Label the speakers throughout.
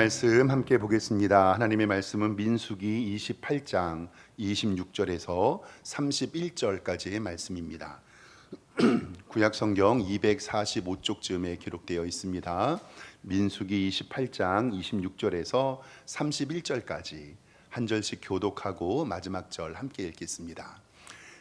Speaker 1: 말씀 함께 보겠습니다. 하나님의 말씀은 민수기 28장 26절에서 31절까지의 말씀입니다. 구약 성경 245쪽쯤에 기록되어 있습니다. 민수기 28장 26절에서 31절까지 한 절씩 교독하고 마지막 절 함께 읽겠습니다.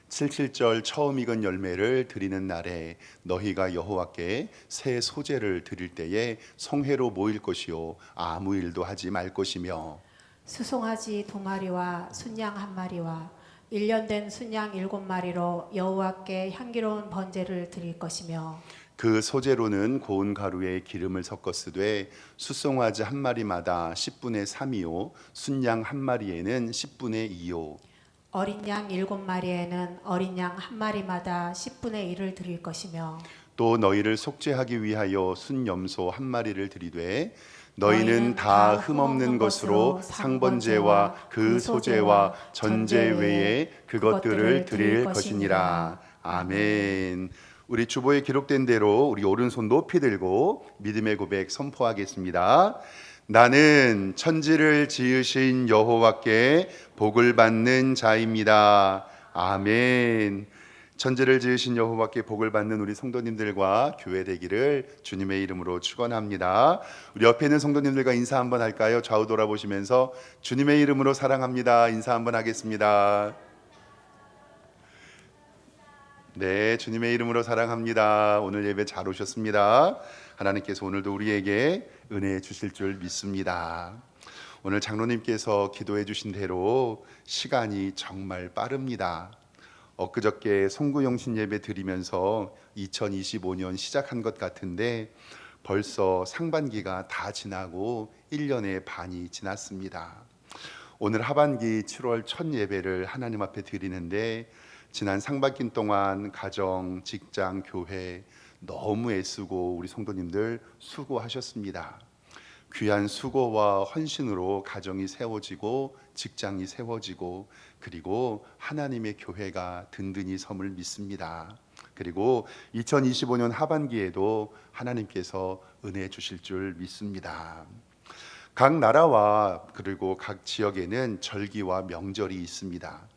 Speaker 1: 77절 처음 익은 열매를 드리는 날에 너희가 여호와께 새 소재를 드릴 때에 성회로 모일 것이요 아무 일도 하지 말 것이며
Speaker 2: 수송아지 2마리와 순양 1마리와 1년 된 순양 7마리로 여호와께 향기로운 번제를 드릴 것이며
Speaker 1: 그 소재로는 고운 가루에 기름을 섞어 쓰되 숫송아지 1마리마다 10분의 3이요 순양 1마리에는 10분의 2요
Speaker 2: 어린 양 7마리에는 어린 양 1마리마다 10분의 1을 드릴 것이며
Speaker 1: 또 너희를 속죄하기 위하여 순염소 1마리를 드리되 너희는 다 흠없는 것으로 상번제와 그 소제와 전제 외에 그것들을 드릴 것이니라. 아멘. 우리 주보에 기록된 대로 우리 오른손 높이 들고 믿음의 고백 선포하겠습니다. 나는 천지를 지으신 여호와께 복을 받는 자입니다. 아멘. 천지를 지으신 여호와께 복을 받는 우리 성도님들과 교회 되기를 주님의 이름으로 축원합니다. 우리 옆에 있는 성도님들과 인사 한번 할까요? 좌우 돌아보시면서 주님의 이름으로 사랑합니다. 인사 한번 하겠습니다. 네, 주님의 이름으로 사랑합니다. 오늘 예배 잘 오셨습니다. 하나님께서 오늘도 우리에게 은혜 주실 줄 믿습니다. 오늘 장로님께서 기도해 주신 대로 시간이 정말 빠릅니다. 엊그저께 송구영신 예배 드리면서 2025년 시작한 것 같은데 벌써 상반기가 다 지나고 1년의 반이 지났습니다. 오늘 하반기 7월 첫 예배를 하나님 앞에 드리는데 지난 상반기 동안 가정, 직장, 교회 너무 애쓰고 우리 성도님들 수고하셨습니다. 귀한 수고와 헌신으로 가정이 세워지고 직장이 세워지고 그리고 하나님의 교회가 든든히 섬을 믿습니다. 그리고 2025년 하반기에도 하나님께서 은혜 주실 줄 믿습니다. 각 나라와 그리고 각 지역에는 절기와 명절이 있습니다.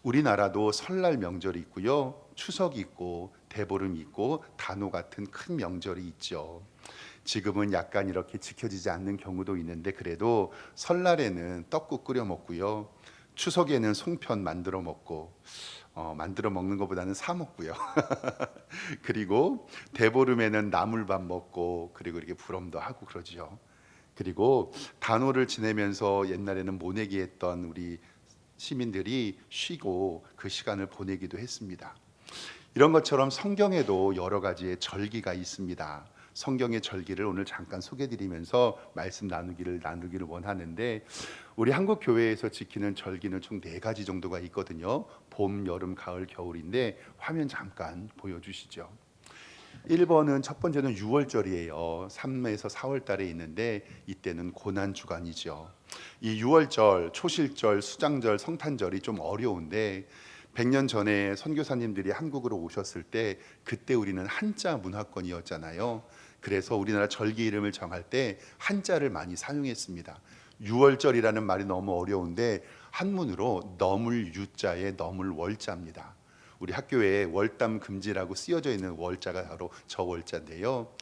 Speaker 1: 우리나라도 설날 명절이 있고요, 추석이 있고 대보름이 있고 단오 같은 큰 명절이 있죠. 지금은 약간 이렇게 지켜지지 않는 경우도 있는데 그래도 설날에는 떡국 끓여 먹고요, 추석에는 송편 만들어 먹고 만들어 먹는 것보다는 사 먹고요. 그리고 대보름에는 나물밥 먹고 그리고 이렇게 부럼도 하고 그러죠. 그리고 단오를 지내면서 옛날에는 모내기 했던 우리 시민들이 쉬고 그 시간을 보내기도 했습니다. 이런 것처럼 성경에도 여러 가지의 절기가 있습니다. 성경의 절기를 오늘 잠깐 소개드리면서 말씀 나누기를 원하는데 우리 한국 교회에서 지키는 절기는 총 4가지 정도가 있거든요. 봄, 여름, 가을, 겨울인데 화면 잠깐 보여주시죠. 1번은 첫 번째는 6월절이에요. 3에서 4월 달에 있는데 이때는 고난 주간이죠. 이 6월절, 초실절, 수장절, 성탄절이 좀 어려운데 100년 전에 선교사님들이 한국으로 오셨을 때 그때 우리는 한자 문화권이었잖아요. 그래서 우리나라 절기 이름을 정할 때 한자를 많이 사용했습니다. 6월절이라는 말이 너무 어려운데 한문으로 너물 유자에 너물 월자입니다. 우리 학교에 월담 금지라고 쓰여져 있는 월자가 바로 저 월자인데요.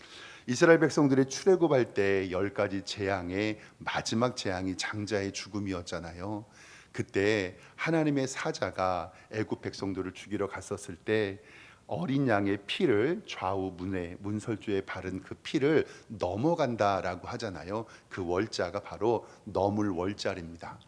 Speaker 1: 이스라엘 백성들이 출애굽할 때 10가지 재앙의 마지막 재앙이 장자의 죽음이었잖아요. 그때 하나님의 사자가 애굽 백성들을 죽이러 갔었을 때 어린 양의 피를 좌우 문설주에 바른 그 피를 넘어간다라고 하잖아요. 그 월자가 바로 넘을 월자입니다.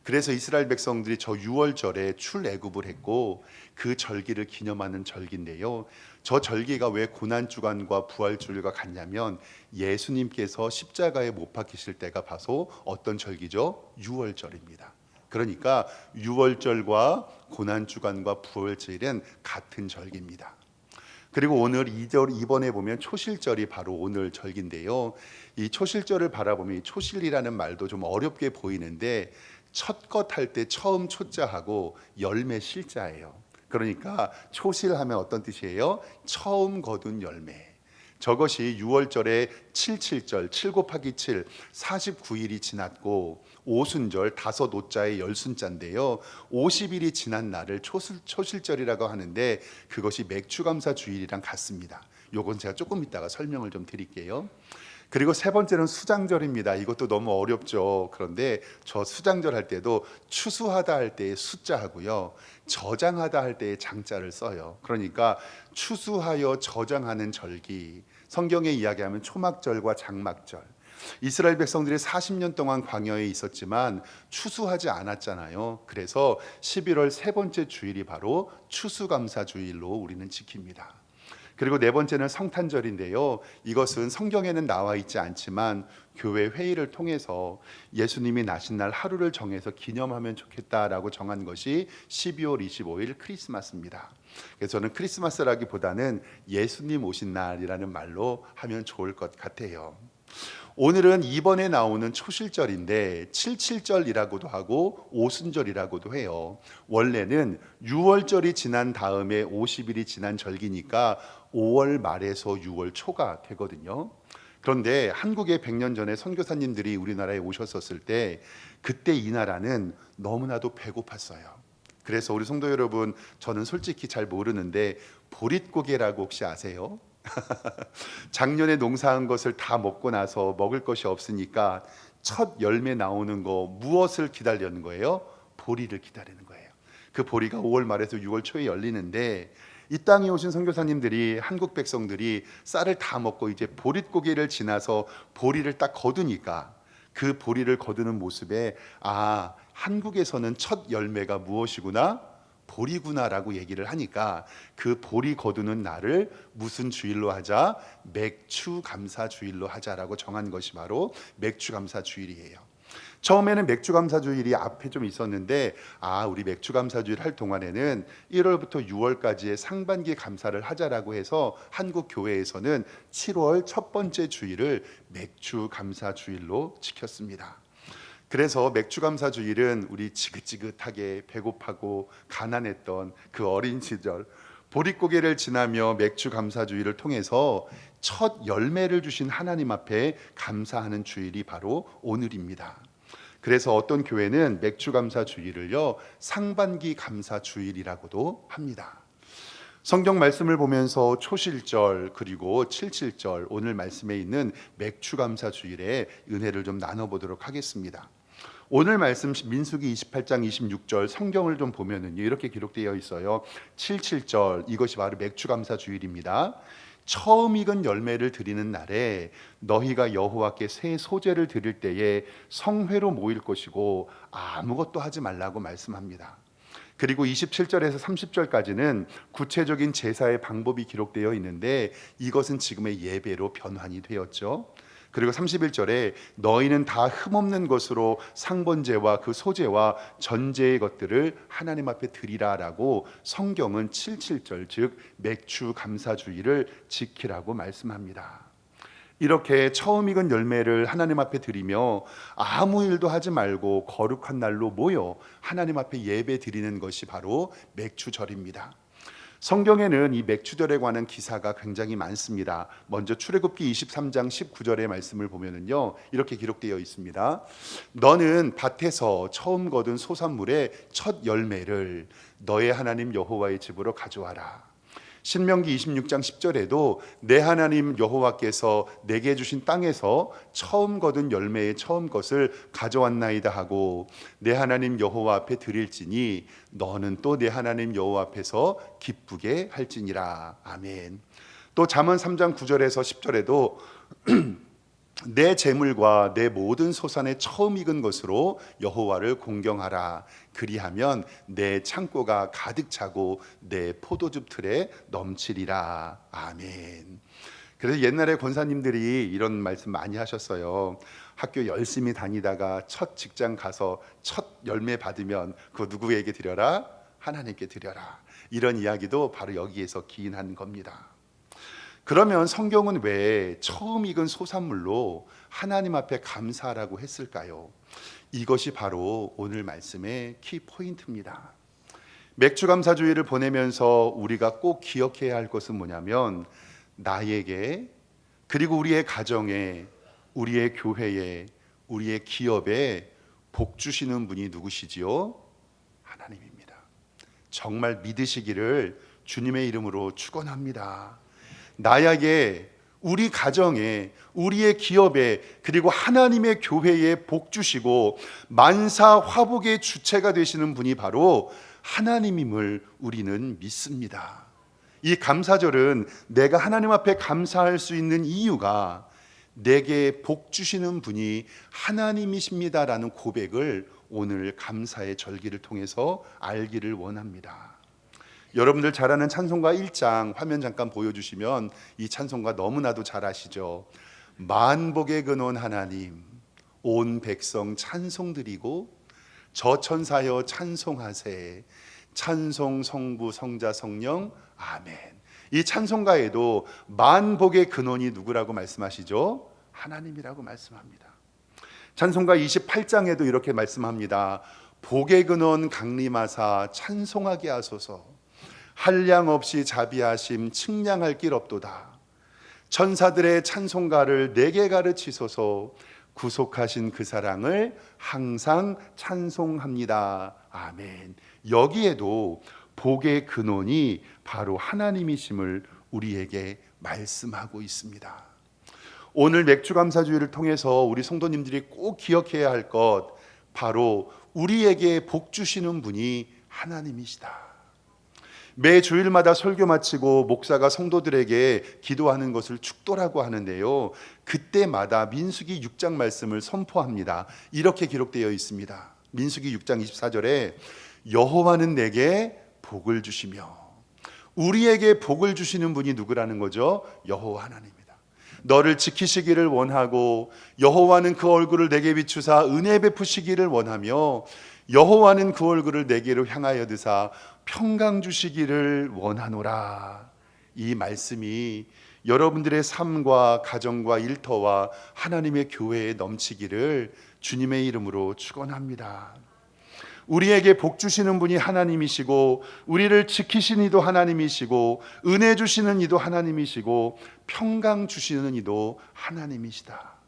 Speaker 1: 그래서 이스라엘 백성들이 저 6월절에 출애굽을 했고 그 절기를 기념하는 절기인데요. 저 절기가 왜 고난주간과 부활주일과 같냐면 예수님께서 십자가에 못 박히실 때가 바로 어떤 절기죠? 6월절입니다. 그러니까 6월절과 고난주간과 부활주일은 같은 절기입니다. 그리고 오늘 2번에 보면 초실절이 바로 오늘 절기인데요. 이 초실절을 바라보면 이 초실이라는 말도 좀 어렵게 보이는데 첫 것 할 때 처음 초자하고 열매 실자예요. 그러니까 초실하면 어떤 뜻이에요? 처음 거둔 열매. 저것이 6월절에 77절 7 곱하기 7 49일이 지났고 오순절 5오자에 열순자인데요. 50일이 지난 날을 초실절이라고 하는데 그것이 맥주감사 주일이랑 같습니다. 요건 제가 조금 이따가 설명을 좀 드릴게요. 그리고 세 번째는 수장절입니다. 이것도 너무 어렵죠. 그런데 저 수장절 할 때도 추수하다 할 때의 숫자하고요, 저장하다 할 때의 장자를 써요. 그러니까 추수하여 저장하는 절기, 성경에 이야기하면 초막절과 장막절. 이스라엘 백성들이 40년 동안 광야에 있었지만 추수하지 않았잖아요. 그래서 11월 세 번째 주일이 바로 추수감사 주일로 우리는 지킵니다. 그리고 네 번째는 성탄절인데요. 이것은 성경에는 나와 있지 않지만 교회 회의를 통해서 예수님이 나신 날 하루를 정해서 기념하면 좋겠다라고 정한 것이 12월 25일 크리스마스입니다. 그래서 저는 크리스마스라기보다는 예수님 오신 날이라는 말로 하면 좋을 것 같아요. 오늘은 이번에 나오는 초실절인데 77절이라고도 하고 오순절이라고도 해요. 원래는 6월절이 지난 다음에 50일이 지난 절기니까 5월 말에서 6월 초가 되거든요. 그런데 한국에 100년 전에 선교사님들이 우리나라에 오셨었을 때 그때 이 나라는 너무나도 배고팠어요. 그래서 우리 성도 여러분, 저는 솔직히 잘 모르는데 보릿고개라고 혹시 아세요? 작년에 농사한 것을 다 먹고 나서 먹을 것이 없으니까 첫 열매 나오는 거 무엇을 기다리는 거예요? 보리를 기다리는 거예요. 그 보리가 5월 말에서 6월 초에 열리는데 이 땅에 오신 선교사님들이, 한국 백성들이 쌀을 다 먹고 이제 보릿고개를 지나서 보리를 딱 거두니까 그 보리를 거두는 모습에 아, 한국에서는 첫 열매가 무엇이구나? 보리구나라고 얘기를 하니까 그 보리 거두는 날을 무슨 주일로 하자? 맥주감사 주일로 하자라고 정한 것이 바로 맥주감사 주일이에요. 처음에는 맥주감사 주일이 앞에 좀 있었는데 우리 맥주감사 주일 할 동안에는 1월부터 6월까지의 상반기 감사를 하자라고 해서 한국 교회에서는 7월 첫 번째 주일을 맥주감사 주일로 지켰습니다. 그래서 맥주감사 주일은 우리 지긋지긋하게 배고파고 가난했던 그 어린 시절 보릿고개를 지나며 맥주감사 주일을 통해서 첫 열매를 주신 하나님 앞에 감사하는 주일이 바로 오늘입니다. 그래서 어떤 교회는 맥주감사 주일을요 상반기 감사 주일이라고도 합니다. 성경 말씀을 보면서 초실절 그리고 77절 오늘 말씀에 있는 맥주감사 주일의 은혜를 좀 나눠보도록 하겠습니다. 오늘 말씀 민수기 28장 26절 성경을 좀 보면은 이렇게 기록되어 있어요. 77절 이것이 바로 맥주감사 주일입니다. 처음 익은 열매를 드리는 날에 너희가 여호와께 새 소제를 드릴 때에 성회로 모일 것이고 아무것도 하지 말라고 말씀합니다. 그리고 27절에서 30절까지는 구체적인 제사의 방법이 기록되어 있는데 이것은 지금의 예배로 변환이 되었죠. 그리고 31절에 너희는 다 흠없는 것으로 상번제와 그 소제와 전제의 것들을 하나님 앞에 드리라라고 성경은 77절 즉 맥주 감사주일을 지키라고 말씀합니다. 이렇게 처음 익은 열매를 하나님 앞에 드리며 아무 일도 하지 말고 거룩한 날로 모여 하나님 앞에 예배 드리는 것이 바로 맥주절입니다. 성경에는 이 맥주절에 관한 기사가 굉장히 많습니다. 먼저 출애굽기 23장 19절의 말씀을 보면은요 이렇게 기록되어 있습니다. 너는 밭에서 처음 거둔 소산물의 첫 열매를 너의 하나님 여호와의 집으로 가져와라. 신명기 26장 10절에도 내 하나님 여호와께서 내게 주신 땅에서 처음 거둔 열매의 처음 것을 가져왔나이다 하고 내 하나님 여호와 앞에 드릴지니 너는 또 내 하나님 여호와 앞에서 기쁘게 할지니라. 아멘. 또 잠언 3장 9절에서 10절에도 내 재물과 내 모든 소산의 처음 익은 것으로 여호와를 공경하라. 그리하면 내 창고가 가득 차고 내 포도즙 틀에 넘치리라. 아멘. 그래서 옛날에 권사님들이 이런 말씀 많이 하셨어요. 학교 열심히 다니다가 첫 직장 가서 첫 열매 받으면 그거 누구에게 드려라? 하나님께 드려라. 이런 이야기도 바로 여기에서 기인한 겁니다. 그러면 성경은 왜 처음 익은 소산물로 하나님 앞에 감사하라고 했을까요? 이것이 바로 오늘 말씀의 키포인트입니다. 맥주감사주일을 보내면서 우리가 꼭 기억해야 할 것은 뭐냐면 나에게 그리고 우리의 가정에, 우리의 교회에, 우리의 기업에 복 주시는 분이 누구시지요? 하나님입니다. 정말 믿으시기를 주님의 이름으로 축원합니다. 나에게, 우리 가정에, 우리의 기업에, 그리고 하나님의 교회에 복 주시고 만사 화복의 주체가 되시는 분이 바로 하나님임을 우리는 믿습니다. 이 감사절은 내가 하나님 앞에 감사할 수 있는 이유가 내게 복 주시는 분이 하나님이십니다라는 고백을 오늘 감사의 절기를 통해서 알기를 원합니다. 여러분들 잘 아는 찬송가 1장 화면 잠깐 보여주시면 이 찬송가 너무나도 잘 아시죠? 만복의 근원 하나님, 온 백성 찬송드리고 저 천사여 찬송하세, 찬송 성부 성자 성령 아멘. 이 찬송가에도 만복의 근원이 누구라고 말씀하시죠? 하나님이라고 말씀합니다. 찬송가 28장에도 이렇게 말씀합니다. 복의 근원 강림하사 찬송하게 하소서, 한량 없이 자비하심 측량할 길 없도다. 천사들의 찬송가를 내게 가르치소서, 구속하신 그 사랑을 항상 찬송합니다. 아멘. 여기에도 복의 근원이 바로 하나님이심을 우리에게 말씀하고 있습니다. 오늘 맥주감사주의를 통해서 우리 성도님들이 꼭 기억해야 할 것, 바로 우리에게 복 주시는 분이 하나님이시다. 매 주일마다 설교 마치고 목사가 성도들에게 기도하는 것을 축도라고 하는데요, 그때마다 민수기 6장 말씀을 선포합니다. 이렇게 기록되어 있습니다. 민수기 6장 24절에 여호와는 내게 복을 주시며, 우리에게 복을 주시는 분이 누구라는 거죠? 여호와 하나님입니다. 너를 지키시기를 원하고 여호와는 그 얼굴을 내게 비추사 은혜 베푸시기를 원하며 여호와는 그 얼굴을 내게로 향하여 드사 평강 주시기를 원하노라. 이 말씀이 여러분들의 삶과 가정과 일터와 하나님의 교회에 넘치기를 주님의 이름으로 축원합니다. 우리에게 복 주시는 분이 하나님이시고, 우리를 지키시는 이도 하나님이시고, 은혜 주시는 이도 하나님이시고, 평강 주시는 이도 하나님이시다.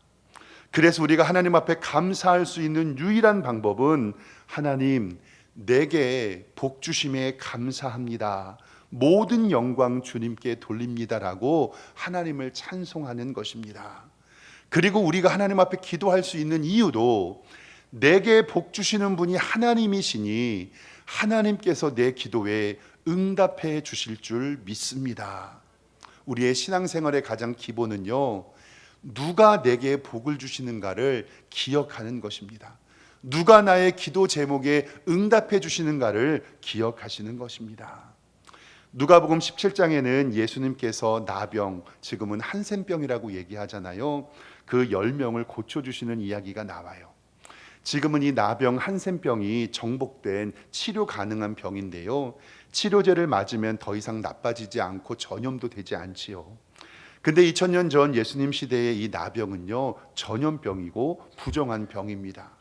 Speaker 1: 그래서 우리가 하나님 앞에 감사할 수 있는 유일한 방법은 하나님, 내게 복 주심에 감사합니다, 모든 영광 주님께 돌립니다라고 하나님을 찬송하는 것입니다. 그리고 우리가 하나님 앞에 기도할 수 있는 이유도 내게 복 주시는 분이 하나님이시니 하나님께서 내 기도에 응답해 주실 줄 믿습니다. 우리의 신앙생활의 가장 기본은요, 누가 내게 복을 주시는가를 기억하는 것입니다. 누가 나의 기도 제목에 응답해 주시는가를 기억하시는 것입니다. 누가복음 17장에는 예수님께서 나병, 지금은 한센병이라고 얘기하잖아요. 그 10명을 고쳐주시는 이야기가 나와요. 지금은 이 나병, 한센병이 정복된 치료 가능한 병인데요, 치료제를 맞으면 더 이상 나빠지지 않고 전염도 되지 않지요. 근데 2000년 전 예수님 시대의 이 나병은요, 전염병이고 부정한 병입니다.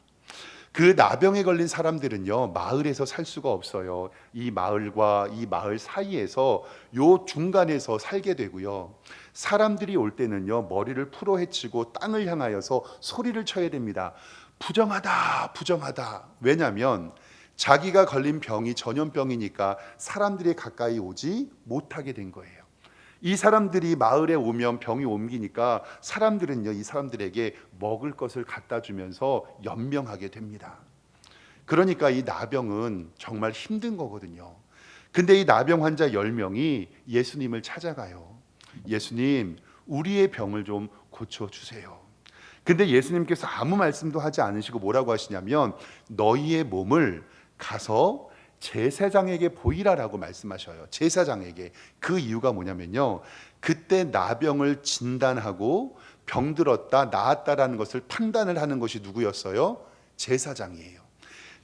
Speaker 1: 그 나병에 걸린 사람들은요, 마을에서 살 수가 없어요. 이 마을과 이 마을 사이에서 요 중간에서 살게 되고요, 사람들이 올 때는요, 머리를 풀어 헤치고 땅을 향하여서 소리를 쳐야 됩니다. 부정하다, 부정하다. 왜냐하면 자기가 걸린 병이 전염병이니까 사람들이 가까이 오지 못하게 된 거예요. 이 사람들이 마을에 오면 병이 옮기니까 사람들은요, 이 사람들에게 먹을 것을 갖다 주면서 연명하게 됩니다. 그러니까 이 나병은 정말 힘든 거거든요. 근데 이 나병 환자 10명이 예수님을 찾아가요. 예수님, 우리의 병을 좀 고쳐주세요. 근데 예수님께서 아무 말씀도 하지 않으시고 뭐라고 하시냐면, 너희의 몸을 가서 제사장에게 보이라라고 말씀하셔요. 제사장에게. 그 이유가 뭐냐면요, 그때 나병을 진단하고 병들었다, 나았다라는 것을 판단을 하는 것이 누구였어요? 제사장이에요.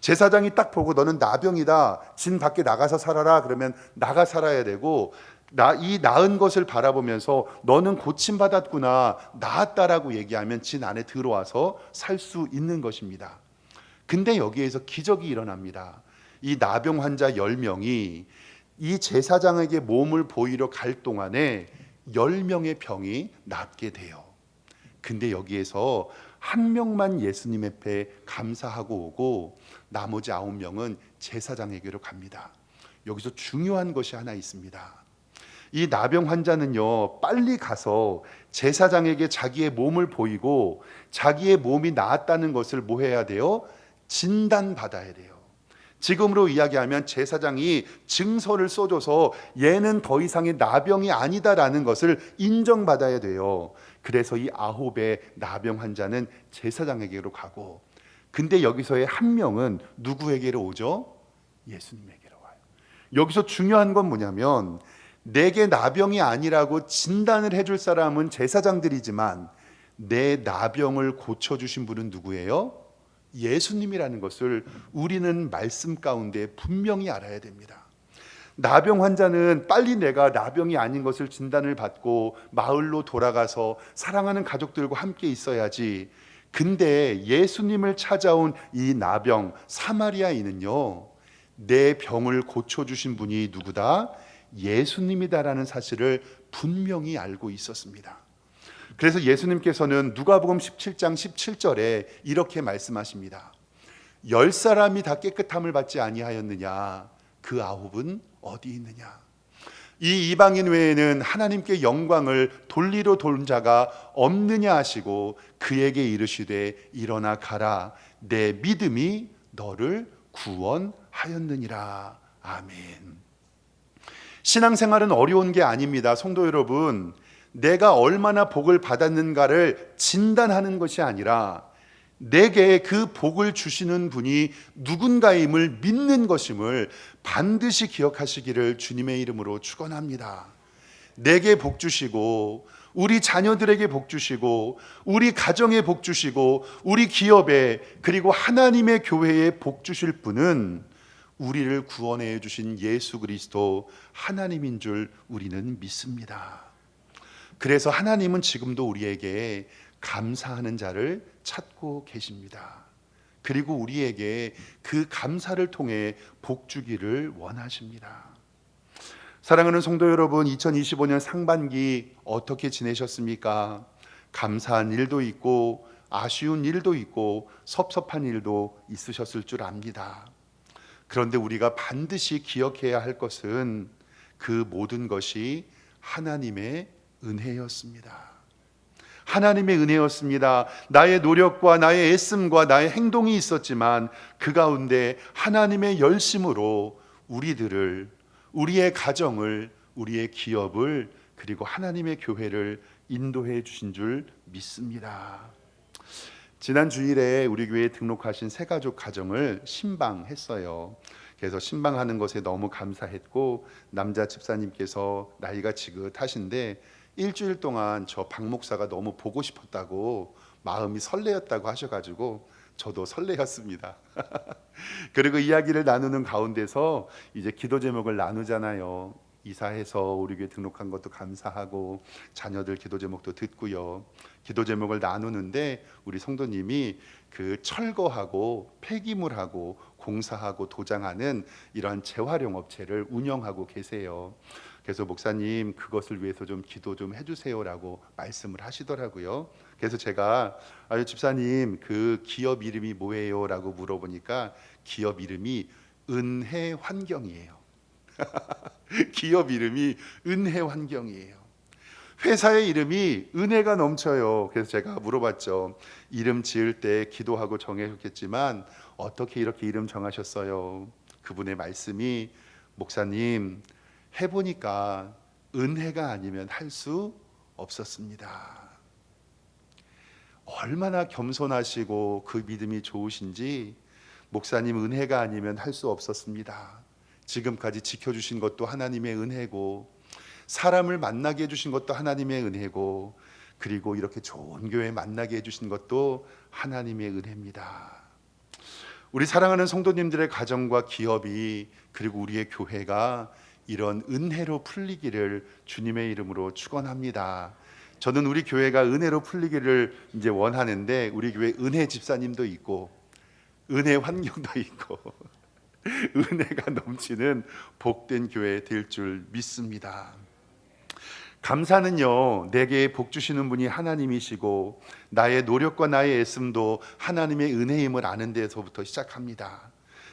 Speaker 1: 제사장이 딱 보고 너는 나병이다, 진 밖에 나가서 살아라 그러면 나가 살아야 되고, 이 나은 것을 바라보면서 너는 고침받았구나, 나았다라고 얘기하면 진 안에 들어와서 살 수 있는 것입니다. 근데 여기에서 기적이 일어납니다. 이 나병 환자 10명이 이 제사장에게 몸을 보이러 갈 동안에 10명의 병이 낫게 돼요. 근데 여기에서 한 명만 예수님 앞에 감사하고 오고 나머지 9명은 제사장에게로 갑니다. 여기서 중요한 것이 하나 있습니다. 이 나병 환자는요, 빨리 가서 제사장에게 자기의 몸을 보이고 자기의 몸이 나았다는 것을 뭐 해야 돼요? 진단받아야 돼요. 지금으로 이야기하면 제사장이 증서를 써줘서 얘는 더 이상의 나병이 아니다라는 것을 인정받아야 돼요. 그래서 이 9의 나병 환자는 제사장에게로 가고, 근데 여기서의 한 명은 누구에게로 오죠? 예수님에게로 와요. 여기서 중요한 건 뭐냐면, 내게 나병이 아니라고 진단을 해줄 사람은 제사장들이지만 내 나병을 고쳐주신 분은 누구예요? 예수님이라는 것을 우리는 말씀 가운데 분명히 알아야 됩니다. 나병 환자는 빨리 내가 나병이 아닌 것을 진단을 받고 마을로 돌아가서 사랑하는 가족들과 함께 있어야지. 근데 예수님을 찾아온 이 나병 사마리아인은요, 내 병을 고쳐주신 분이 누구다? 예수님이다라는 사실을 분명히 알고 있었습니다. 그래서 예수님께서는 누가복음 17장 17절에 이렇게 말씀하십니다. 10사람이 다 깨끗함을 받지 아니하였느냐? 그 9은 어디 있느냐? 이 이방인 외에는 하나님께 영광을 돌리러 돈 자가 없느냐 하시고 그에게 이르시되 일어나 가라, 내 믿음이 너를 구원하였느니라. 아멘. 신앙생활은 어려운 게 아닙니다. 성도 여러분, 내가 얼마나 복을 받았는가를 진단하는 것이 아니라 내게 그 복을 주시는 분이 누군가임을 믿는 것임을 반드시 기억하시기를 주님의 이름으로 축원합니다. 내게 복 주시고 우리 자녀들에게 복 주시고 우리 가정에 복 주시고 우리 기업에, 그리고 하나님의 교회에 복 주실 분은 우리를 구원해 주신 예수 그리스도 하나님인 줄 우리는 믿습니다. 그래서 하나님은 지금도 우리에게 감사하는 자를 찾고 계십니다. 그리고 우리에게 그 감사를 통해 복 주기를 원하십니다. 사랑하는 성도 여러분, 2025년 상반기 어떻게 지내셨습니까? 감사한 일도 있고 아쉬운 일도 있고 섭섭한 일도 있으셨을 줄 압니다. 그런데 우리가 반드시 기억해야 할 것은 그 모든 것이 하나님의 은혜였습니다. 하나님의 은혜였습니다. 나의 노력과 나의 애씀과 나의 행동이 있었지만 그 가운데 하나님의 열심으로 우리들을, 우리의 가정을, 우리의 기업을, 그리고 하나님의 교회를 인도해 주신 줄 믿습니다. 지난 주일에 우리 교회에 등록하신 새가족 가정을 신방했어요. 그래서 신방하는 것에 너무 감사했고, 남자 집사님께서 나이가 지긋하신데 일주일 동안 저 박 목사가 너무 보고 싶었다고 마음이 설레었다고 하셔가지고 저도 설레었습니다. 그리고 이야기를 나누는 가운데서 이제 기도 제목을 나누잖아요. 이사해서 우리 교회 등록한 것도 감사하고 자녀들 기도 제목도 듣고요. 기도 제목을 나누는데 우리 성도님이 그 철거하고 폐기물하고 공사하고 도장하는 이러한 재활용 업체를 운영하고 계세요. 그래서 목사님 그것을 위해서 좀 기도 좀 해주세요라고 말씀을 하시더라고요. 그래서 제가 아유 집사님 그 기업 이름이 뭐예요? 라고 물어보니까 기업 이름이 은혜환경이에요. 기업 이름이 은혜환경이에요. 회사의 이름이 은혜가 넘쳐요. 그래서 제가 물어봤죠. 이름 지을 때 기도하고 정하셨겠지만 어떻게 이렇게 이름 정하셨어요? 그분의 말씀이 목사님 해보니까 은혜가 아니면 할 수 없었습니다. 얼마나 겸손하시고 그 믿음이 좋으신지, 목사님 은혜가 아니면 할 수 없었습니다. 지금까지 지켜주신 것도 하나님의 은혜고 사람을 만나게 해주신 것도 하나님의 은혜고 그리고 이렇게 좋은 교회 만나게 해주신 것도 하나님의 은혜입니다. 우리 사랑하는 성도님들의 가정과 기업이 그리고 우리의 교회가 이런 은혜로 풀리기를 주님의 이름으로 축원합니다. 저는 우리 교회가 은혜로 풀리기를 이제 원하는데 우리 교회 은혜 집사님도 있고 은혜 환경도 있고 은혜가 넘치는 복된 교회 될 줄 믿습니다. 감사는요, 내게 복 주시는 분이 하나님이시고 나의 노력과 나의 애씀도 하나님의 은혜임을 아는 데서부터 시작합니다.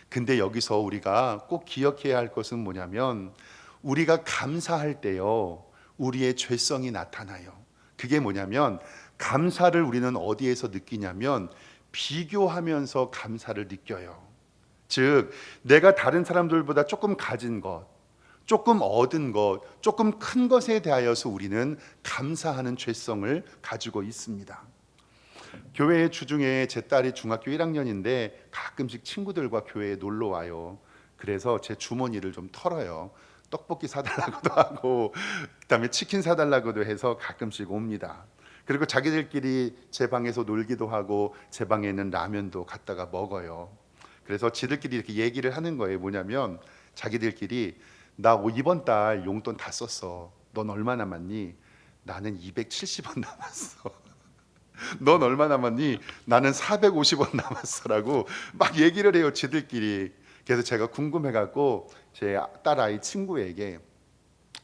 Speaker 1: 근데 여기서 우리가 꼭 기억해야 할 것은 뭐냐면, 우리가 감사할 때요, 우리의 죄성이 나타나요. 그게 뭐냐면, 감사를 우리는 어디에서 느끼냐면 비교하면서 감사를 느껴요. 즉, 내가 다른 사람들보다 조금 가진 것, 조금 얻은 것, 조금 큰 것에 대하여서 우리는 감사하는 죄성을 가지고 있습니다. 교회의 주중에 제 딸이 중학교 1학년인데 가끔씩 친구들과 교회에 놀러 와요. 그래서 제 주머니를 좀 털어요. 떡볶이 사달라고도 하고 그다음에 치킨 사달라고도 해서 가끔씩 옵니다. 그리고 자기들끼리 제 방에서 놀기도 하고 제 방에 있는 라면도 갖다가 먹어요. 그래서 지들끼리 이렇게 얘기를 하는 거예요. 뭐냐면 자기들끼리, 나 이번 달 용돈 다 썼어. 넌 얼마 남았니? 나는 270원 남았어. 넌 얼마 남았니? 나는 450원 남았어라고 막 얘기를 해요, 지들끼리. 그래서 제가 궁금해갖고 제 딸아이 친구에게,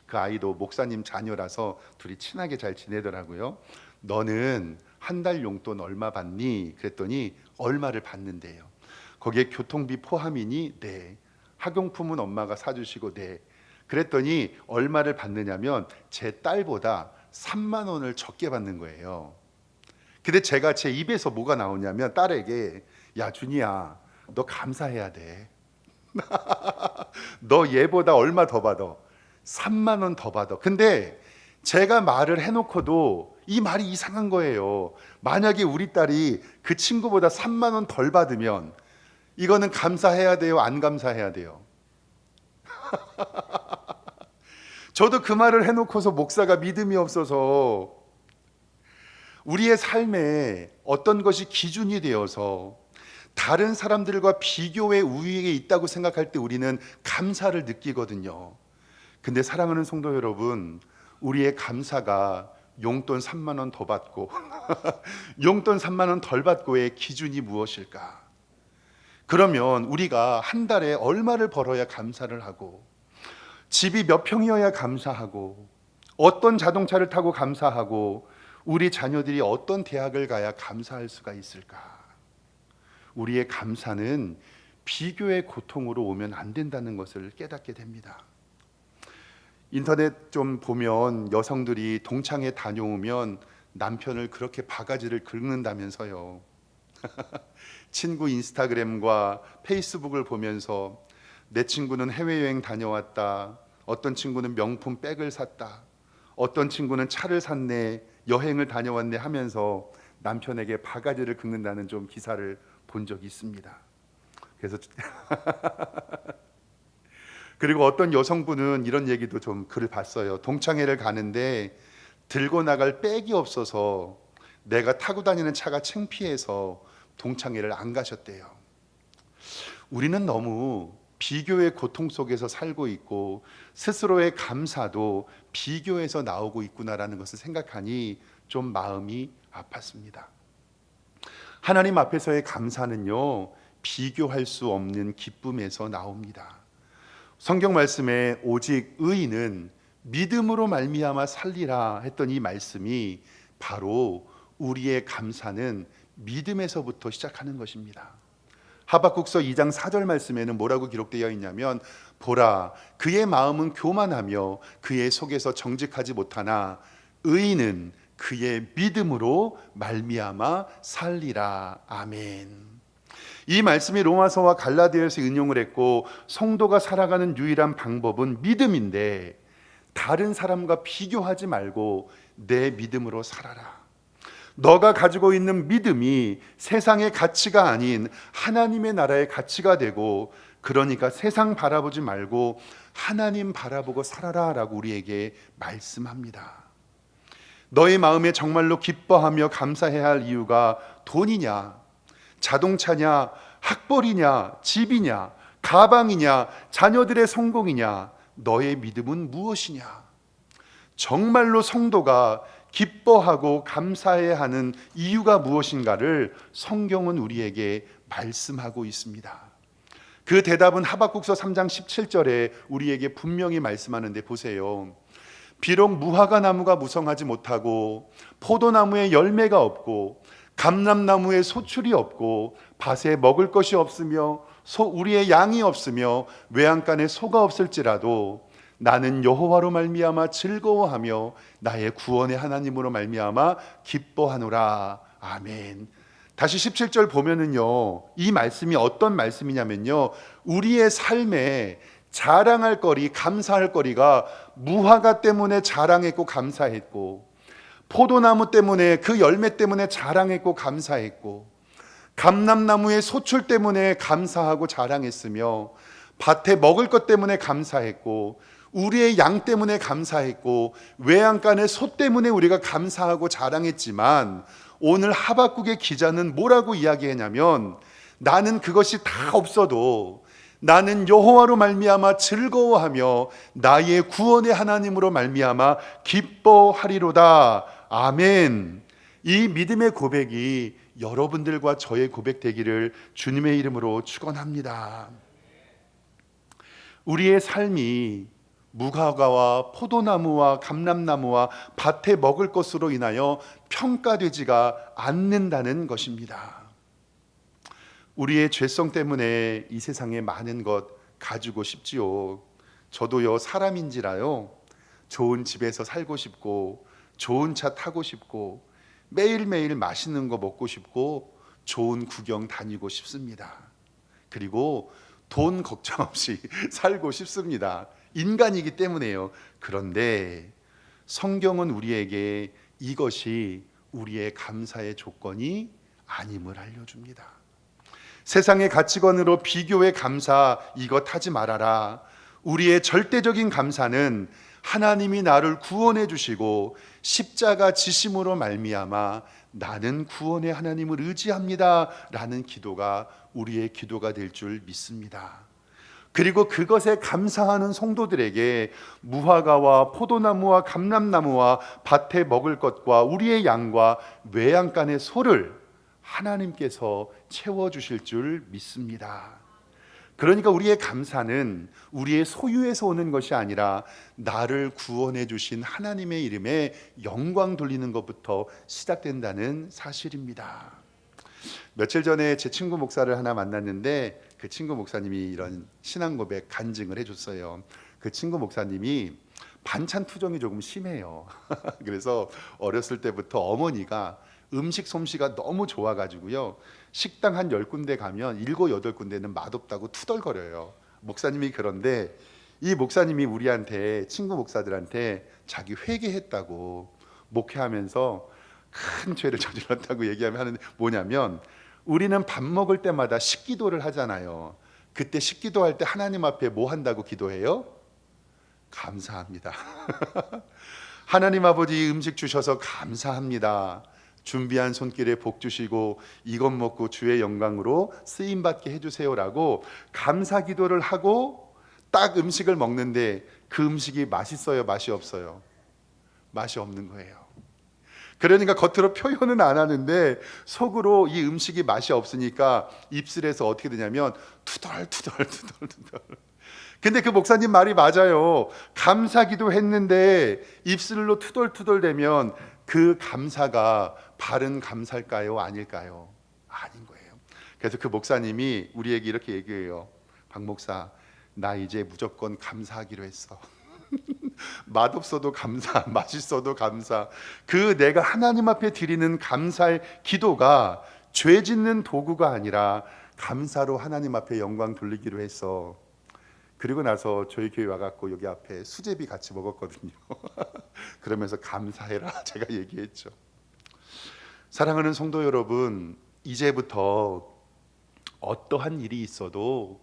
Speaker 1: 그 아이도 목사님 자녀라서 둘이 친하게 잘 지내더라고요. 너는 한 달 용돈 얼마 받니? 그랬더니 얼마를 받는데요. 거기에 교통비 포함이니? 네. 학용품은 엄마가 사주시고? 네. 그랬더니 얼마를 받느냐면 제 딸보다 3만 원을 적게 받는 거예요. 근데 제가 제 입에서 뭐가 나오냐면 딸에게, 야 준이야, 너 감사해야 돼. 너 얘보다 얼마 더 받아? 3만 원 더 받아. 근데 제가 말을 해놓고도 이 말이 이상한 거예요. 만약에 우리 딸이 그 친구보다 3만 원 덜 받으면 이거는 감사해야 돼요? 안 감사해야 돼요? 저도 그 말을 해놓고서 목사가 믿음이 없어서 우리의 삶에 어떤 것이 기준이 되어서 다른 사람들과 비교의 우위에 있다고 생각할 때 우리는 감사를 느끼거든요. 근데 사랑하는 성도 여러분, 우리의 감사가 용돈 3만 원 더 받고 용돈 3만 원 덜 받고의 기준이 무엇일까? 그러면 우리가 한 달에 얼마를 벌어야 감사를 하고, 집이 몇 평이어야 감사하고, 어떤 자동차를 타고 감사하고, 우리 자녀들이 어떤 대학을 가야 감사할 수가 있을까? 우리의 감사는 비교의 고통으로 오면 안 된다는 것을 깨닫게 됩니다. 인터넷 좀 보면 여성들이 동창회 다녀오면 남편을 그렇게 바가지를 긁는다면서요. 친구 인스타그램과 페이스북을 보면서 내 친구는 해외여행 다녀왔다, 어떤 친구는 명품 백을 샀다, 어떤 친구는 차를 샀네, 여행을 다녀왔네 하면서 남편에게 바가지를 긁는다는 좀 기사를 본 적이 있습니다. 그래서 그리고 어떤 여성분은 이런 얘기도 좀 글을 봤어요. 동창회를 가는데 들고 나갈 백이 없어서 내가 타고 다니는 차가 창피해서 동창회를 안 가셨대요. 우리는 너무 비교의 고통 속에서 살고 있고 스스로의 감사도 비교에서 나오고 있구나라는 것을 생각하니 좀 마음이 아팠습니다. 하나님 앞에서의 감사는요, 비교할 수 없는 기쁨에서 나옵니다. 성경 말씀에 오직 의인은 믿음으로 말미암아 살리라 했던 이 말씀이 바로 우리의 감사는 믿음에서부터 시작하는 것입니다. 하박국서 2장 4절 말씀에는 뭐라고 기록되어 있냐면, 보라, 그의 마음은 교만하며 그의 속에서 정직하지 못하나 의인은 그의 믿음으로 말미암아 살리라. 아멘. 이 말씀이 로마서와 갈라디아에서 인용을 했고, 성도가 살아가는 유일한 방법은 믿음인데 다른 사람과 비교하지 말고 내 믿음으로 살아라. 너가 가지고 있는 믿음이 세상의 가치가 아닌 하나님의 나라의 가치가 되고, 그러니까 세상 바라보지 말고 하나님 바라보고 살아라 라고 우리에게 말씀합니다. 너의 마음에 정말로 기뻐하며 감사해야 할 이유가 돈이냐, 자동차냐, 학벌이냐, 집이냐, 가방이냐, 자녀들의 성공이냐, 너의 믿음은 무엇이냐? 정말로 성도가 기뻐하고 감사해야 하는 이유가 무엇인가를 성경은 우리에게 말씀하고 있습니다. 그 대답은 하박국서 3장 17절에 우리에게 분명히 말씀하는데 보세요. 비록 무화과 나무가 무성하지 못하고 포도나무에 열매가 없고 감람나무에 소출이 없고 밭에 먹을 것이 없으며 우리의 양이 없으며 외양간에 소가 없을지라도 나는 여호와로 말미암아 즐거워하며 나의 구원의 하나님으로 말미암아 기뻐하노라. 아멘. 다시 17절 보면은요, 이 말씀이 어떤 말씀이냐면요, 우리의 삶에 자랑할 거리, 감사할 거리가 무화과 때문에 자랑했고 감사했고, 포도나무 때문에 그 열매 때문에 자랑했고 감사했고, 감람나무의 소출 때문에 감사하고 자랑했으며, 밭에 먹을 것 때문에 감사했고, 우리의 양 때문에 감사했고, 외양간의 소 때문에 우리가 감사하고 자랑했지만, 오늘 하박국의 기자는 뭐라고 이야기했냐면, 나는 그것이 다 없어도 나는 여호와로 말미암아 즐거워하며 나의 구원의 하나님으로 말미암아 기뻐하리로다. 아멘. 이 믿음의 고백이 여러분들과 저의 고백 되기를 주님의 이름으로 축원합니다. 우리의 삶이 무화과와 포도나무와 감람나무와 밭에 먹을 것으로 인하여 평가되지가 않는다는 것입니다. 우리의 죄성 때문에 이 세상에 많은 것 가지고 싶지요. 저도요, 사람인지라요, 좋은 집에서 살고 싶고 좋은 차 타고 싶고 매일매일 맛있는 거 먹고 싶고 좋은 구경 다니고 싶습니다. 그리고 돈 걱정 없이 살고 싶습니다. 인간이기 때문에요. 그런데 성경은 우리에게 이것이 우리의 감사의 조건이 아님을 알려줍니다. 세상의 가치관으로 비교의 감사 이것 하지 말아라. 우리의 절대적인 감사는 하나님이 나를 구원해 주시고 십자가 지심으로 말미암아 나는 구원의 하나님을 의지합니다 라는 기도가 우리의 기도가 될 줄 믿습니다. 그리고 그것에 감사하는 성도들에게 무화과와 포도나무와 감람나무와 밭에 먹을 것과 우리의 양과 외양간의 소를 하나님께서 채워주실 줄 믿습니다. 그러니까 우리의 감사는 우리의 소유에서 오는 것이 아니라 나를 구원해 주신 하나님의 이름에 영광 돌리는 것부터 시작된다는 사실입니다. 며칠 전에 제 친구 목사를 하나 만났는데 그 친구 목사님이 이런 신앙 고백 간증을 해줬어요. 그 친구 목사님이 반찬 투정이 조금 심해요. 그래서 어렸을 때부터 어머니가 음식 솜씨가 너무 좋아가지고요, 식당 한 10군데 가면 7, 8군데는 맛없다고 투덜거려요. 목사님이. 그런데 이 목사님이 우리한테, 친구 목사들한테 자기 회개했다고, 목회하면서 큰 죄를 저질렀다고 얘기하면 뭐냐면, 우리는 밥 먹을 때마다 식기도를 하잖아요. 그때 식기도할 때 하나님 앞에 뭐 한다고 기도해요? 감사합니다. 하나님 아버지 음식 주셔서 감사합니다. 준비한 손길에 복 주시고 이것 먹고 주의 영광으로 쓰임 받게 해주세요라고 감사 기도를 하고 딱 음식을 먹는데 그 음식이 맛있어요, 맛이 없어요? 맛이 없는 거예요. 그러니까 겉으로 표현은 안 하는데 속으로 이 음식이 맛이 없으니까 입술에서 어떻게 되냐면 투덜투덜. 근데 그 목사님 말이 맞아요. 감사기도 했는데 입술로 투덜투덜대면 그 감사가 바른 감사일까요? 아닐까요? 아닌 거예요. 그래서 그 목사님이 우리에게 이렇게 얘기해요. 박 목사, 나 이제 무조건 감사하기로 했어. 맛없어도 감사, 맛있어도 감사. 그 내가 하나님 앞에 드리는 감사의 기도가 죄 짓는 도구가 아니라 감사로 하나님 앞에 영광 돌리기로 했어. 그리고 나서 저희 교회 와갖고 여기 앞에 수제비 같이 먹었거든요. 그러면서 감사해라 제가 얘기했죠. 사랑하는 성도 여러분, 이제부터 어떠한 일이 있어도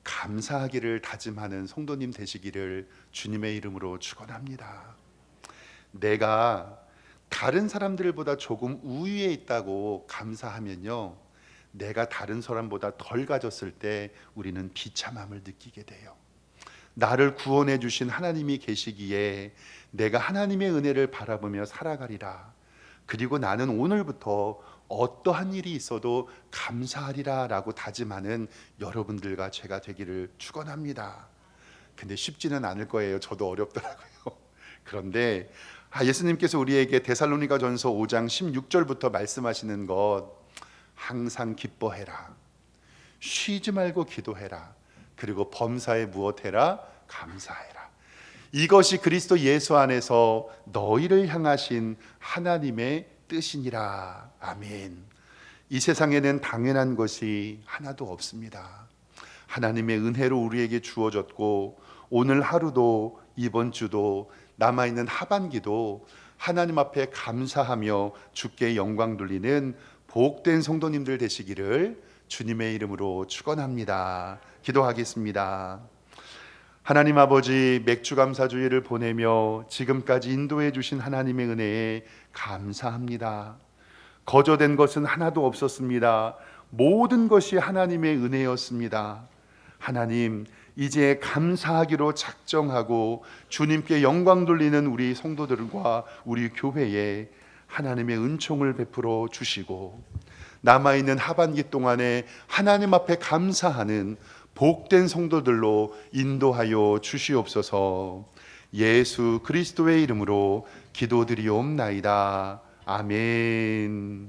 Speaker 1: 감사하기를 다짐하는 성도님 되시기를 주님의 이름으로 축원합니다. 내가 다른 사람들보다 조금 우위에 있다고 감사하면요, 내가 다른 사람보다 덜 가졌을 때 우리는 비참함을 느끼게 돼요. 나를 구원해 주신 하나님이 계시기에 내가 하나님의 은혜를 바라보며 살아가리라. 그리고 나는 오늘부터 어떠한 일이 있어도 감사하리라 라고 다짐하는 여러분들과 제가 되기를 축원합니다. 근데 쉽지는 않을 거예요. 저도 어렵더라고요. 그런데 예수님께서 우리에게 데살로니가전서 5장 16절부터 말씀하시는 것, 항상 기뻐해라, 쉬지 말고 기도해라, 그리고 범사에 무엇해라? 감사해라. 이것이 그리스도 예수 안에서 너희를 향하신 하나님의 뜻이니라. 아멘. 이 세상에는 당연한 것이 하나도 없습니다. 하나님의 은혜로 우리에게 주어졌고, 오늘 하루도 이번 주도 남아있는 하반기도 하나님 앞에 감사하며 주께 영광 돌리는 복된 성도님들 되시기를 주님의 이름으로 축원합니다. 기도하겠습니다. 하나님 아버지, 맥주감사주의를 보내며 지금까지 인도해 주신 하나님의 은혜에 감사합니다. 거저된 것은 하나도 없었습니다. 모든 것이 하나님의 은혜였습니다. 하나님, 이제 감사하기로 작정하고 주님께 영광 돌리는 우리 성도들과 우리 교회에 하나님의 은총을 베풀어 주시고, 남아있는 하반기 동안에 하나님 앞에 감사하는 복된 성도들로 인도하여 주시옵소서. 예수 그리스도의 이름으로 기도드리옵나이다. 아멘.